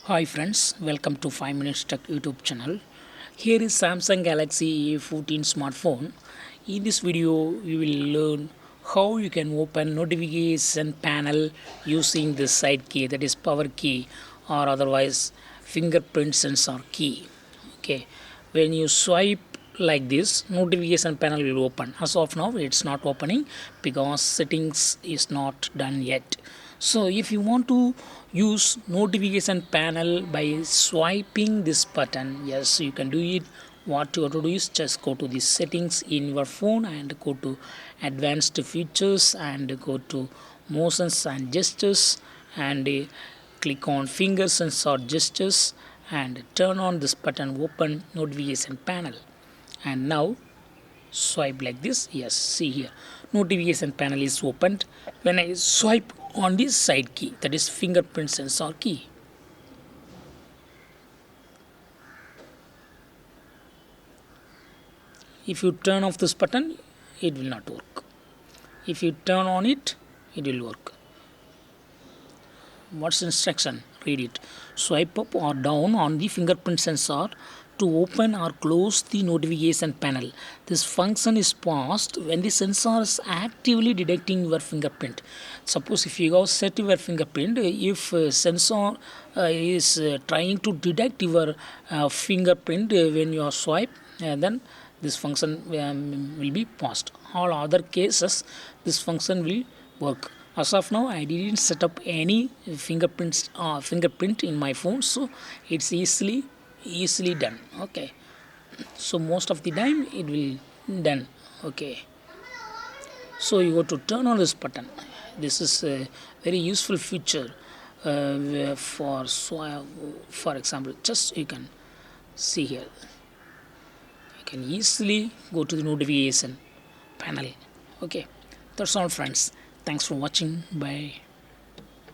Hi friends, welcome to 5 Minutes Tech YouTube channel. Here is Samsung Galaxy A14 smartphone. In this video, we will learn how you can open notification panel using the side key, that is power key, or otherwise fingerprint sensor key. Okay, when you swipe like this, notification panel will open. As of now, it's not opening because settings is not done yet. So if you want to use notification panel by swiping this button, yes, you can do it. What you have to do is just go to the settings in your phone and go to advanced features and go to motions and gestures and click on finger sensor gestures and turn on this button, open notification panel. And now swipe like this. Yes, see here, notification panel is opened when I swipe on this side key, that is fingerprint sensor key. If you turn off this button, it will not work. If you turn on it, it will work. What's the instruction? Read it. Swipe up or down on the fingerprint sensor to open or close the notification panel. This function is paused when the sensor is actively detecting your fingerprint. Suppose if you go set your fingerprint, if sensor is trying to detect your fingerprint when you swipe, then this function will be paused. All other cases, this function will work. As of now, I didn't set up any fingerprint in my phone, so it's easily done. Okay, so most of the time it will done. Okay, so you have to turn on this button. This is a very useful feature for example, just you can see here, you can easily go to the notification panel. Okay, that's all friends. Thanks for watching. Bye.